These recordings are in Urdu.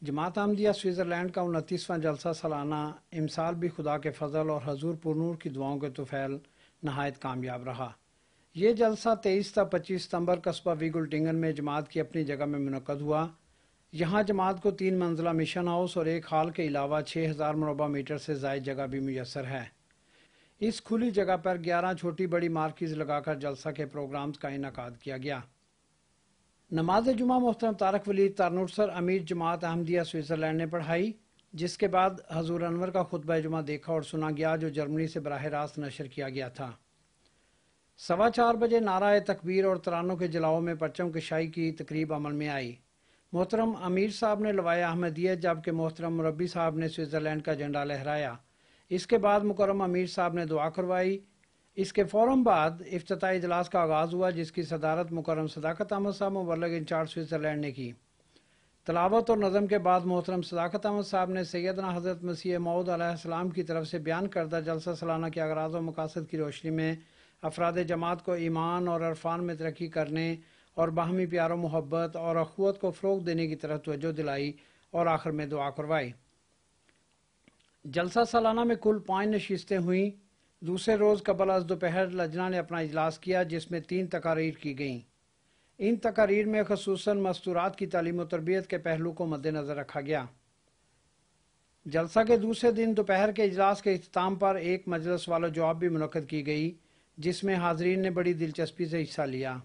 جماعت احمدیہ سوئٹزرلینڈ کا 29واں جلسہ سالانہ امسال بھی خدا کے فضل اور حضور پرنور کی دعاؤں کے طفیل نہایت کامیاب رہا۔ یہ جلسہ 23 تا 25 ستمبر قصبہ ویگلٹنگن میں جماعت کی اپنی جگہ میں منعقد ہوا۔ یہاں جماعت کو 3 منزلہ مشن ہاؤس اور ایک ہال کے علاوہ 6000 مربع میٹر سے زائد جگہ بھی میسر ہے۔ اس کھلی جگہ پر 11 چھوٹی بڑی مارکیز لگا کر جلسہ کے پروگرامز کا انعقاد کیا گیا۔ نماز جمعہ محترم طارق ولید تارنورسر امیر جماعت احمدیہ سوئٹزرلینڈ نے پڑھائی، جس کے بعد حضور انور کا خطبہ جمعہ دیکھا اور سنا گیا جو جرمنی سے براہ راست نشر کیا گیا تھا۔ 4:15 بجے نعرہ تکبیر اور ترانوں کے جلاؤ میں پرچم کشائی کی تقریب عمل میں آئی۔ محترم امیر صاحب نے لوائے احمدیت جبکہ محترم مربی صاحب نے سوئٹزرلینڈ کا جھنڈا لہرایا۔ اس کے بعد مکرم امیر صاحب نے دعا کروائی۔ اس کے فوراً بعد افتتاحی اجلاس کا آغاز ہوا، جس کی صدارت مکرم صداقت احمد صاحب مبلغ انچارج سوئٹزرلینڈ نے کی۔ تلاوت اور نظم کے بعد محترم صداقت احمد صاحب نے سیدنا حضرت مسیح موعود علیہ السلام کی طرف سے بیان کردہ جلسہ سالانہ کے اغراض و مقاصد کی روشنی میں افراد جماعت کو ایمان اور عرفان میں ترقی کرنے اور باہمی پیار و محبت اور اخوت کو فروغ دینے کی طرف توجہ دلائی اور آخر میں دعا کروائی۔ جلسہ سالانہ میں کل 5 نشستیں ہوئیں۔ دوسرے روز قبل از دوپہر لجنہ نے اپنا اجلاس کیا، جس میں 3 تقاریر کی گئیں۔ ان تقاریر میں خصوصاً مستورات کی تعلیم و تربیت کے پہلو کو مد نظر رکھا گیا۔ جلسہ کے دوسرے دن دوپہر کے اجلاس کے اختتام پر ایک مجلس سوال و جواب بھی منعقد کی گئی، جس میں حاضرین نے بڑی دلچسپی سے حصہ لیا۔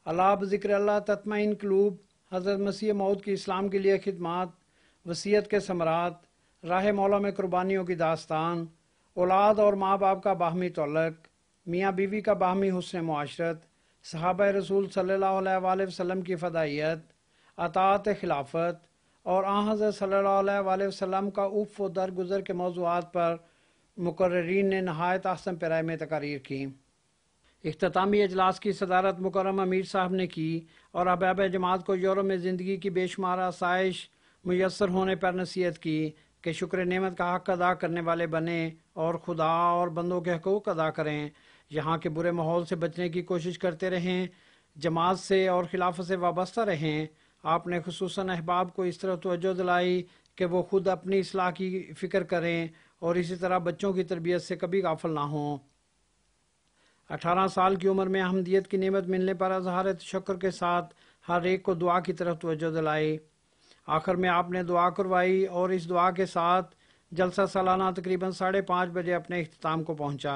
الا بذکر اللہ تطمئن قلوب، حضرت مسیح موعود کی اسلام کے لیے خدمات، وصیت کے ثمرات، راہ مولا میں قربانیوں کی داستان، اولاد اور ماں باپ کا باہمی تعلق، میاں بیوی کا باہمی حسن معاشرت، صحابہ رسول صلی اللہ علیہ وآلہ وسلم کی فدائیت، اطاعت خلافت اور آن حضرت صلی اللہ علیہ وآلہ وسلم کا عف و درگزر کے موضوعات پر مقررین نے نہایت احسن پیرائے میں تقاریر کی۔ اختتامی اجلاس کی صدارت مکرم امیر صاحب نے کی اور احباب جماعت کو یورپ میں زندگی کی بے شمار آسائش میسر ہونے پر نصیحت کی کہ شکر نعمت کا حق ادا کرنے والے بنیں اور خدا اور بندوں کے حقوق ادا کریں، یہاں کے برے ماحول سے بچنے کی کوشش کرتے رہیں، جماعت سے اور خلافت سے وابستہ رہیں۔ آپ نے خصوصاً احباب کو اس طرح توجہ دلائی کہ وہ خود اپنی اصلاح کی فکر کریں اور اسی طرح بچوں کی تربیت سے کبھی غافل نہ ہوں۔ 18 سال کی عمر میں احمدیت کی نعمت ملنے پر اظہار تشکر کے ساتھ ہر ایک کو دعا کی طرف توجہ دلائی۔ آخر میں آپ نے دعا کروائی اور اس دعا کے ساتھ جلسہ سالانہ تقریباً 5:30 بجے اپنے اختتام کو پہنچا۔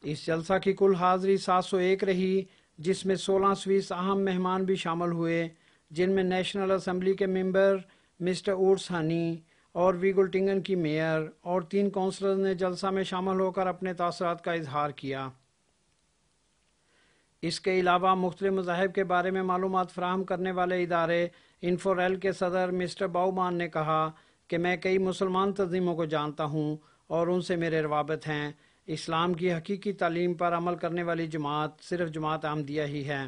اس جلسہ کی کل حاضری 701 رہی، جس میں 16 سوئس اہم مہمان بھی شامل ہوئے، جن میں نیشنل اسمبلی کے ممبر مسٹر اورس ہنی اور ویگلٹنگن کی میئر اور 3 کونسلرز نے جلسہ میں شامل ہو کر اپنے تاثرات کا اظہار کیا۔ اس کے علاوہ مختلف مذاہب کے بارے میں معلومات فراہم کرنے والے ادارے انفوریل کے صدر مسٹر باؤمان نے کہا کہ میں کئی مسلمان تنظیموں کو جانتا ہوں اور ان سے میرے روابط ہیں۔ اسلام کی حقیقی تعلیم پر عمل کرنے والی جماعت صرف جماعت احمدیہ ہی ہے۔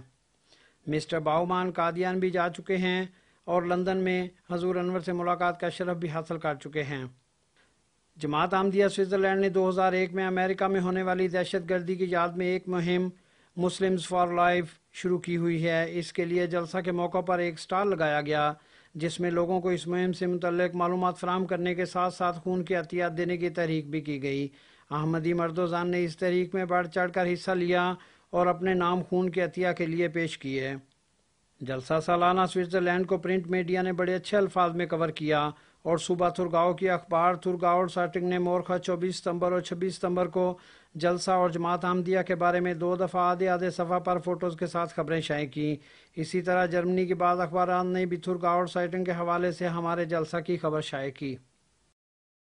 مسٹر باؤمان قادیان بھی جا چکے ہیں اور لندن میں حضور انور سے ملاقات کا شرف بھی حاصل کر چکے ہیں۔ جماعت احمدیہ سوئٹزرلینڈ نے 2001 میں امریکہ میں ہونے والی دہشت گردی کی یاد میں ایک مہم مسلمز فار لائف شروع کی ہوئی ہے۔ اس کے لیے جلسہ کے موقع پر ایک سٹال لگایا گیا، جس میں لوگوں کو اس مہم سے متعلق معلومات فراہم کرنے کے ساتھ ساتھ خون کی عطیات دینے کی تحریک بھی کی گئی۔ احمدی مرد و زن نے اس تحریک میں بڑھ چڑھ کر حصہ لیا اور اپنے نام خون کے عطیہ کے لیے پیش کیے۔ جلسہ سالانہ سوئٹزرلینڈ کو پرنٹ میڈیا نے بڑے اچھے الفاظ میں کور کیا اور صوبہ تھورگاؤ کی اخبار تھورگاؤ سارٹنگ نے مورخہ 24 ستمبر اور 26 ستمبر کو جلسہ اور جماعت احمدیہ کے بارے میں 2 دفعہ آدھے صفحہ پر فوٹوز کے ساتھ خبریں شائع کیں۔ اسی طرح جرمنی کے بعض اخبارات نے بھی تھورگاؤ سارٹنگ کے حوالے سے ہمارے جلسہ کی خبر شائع کی۔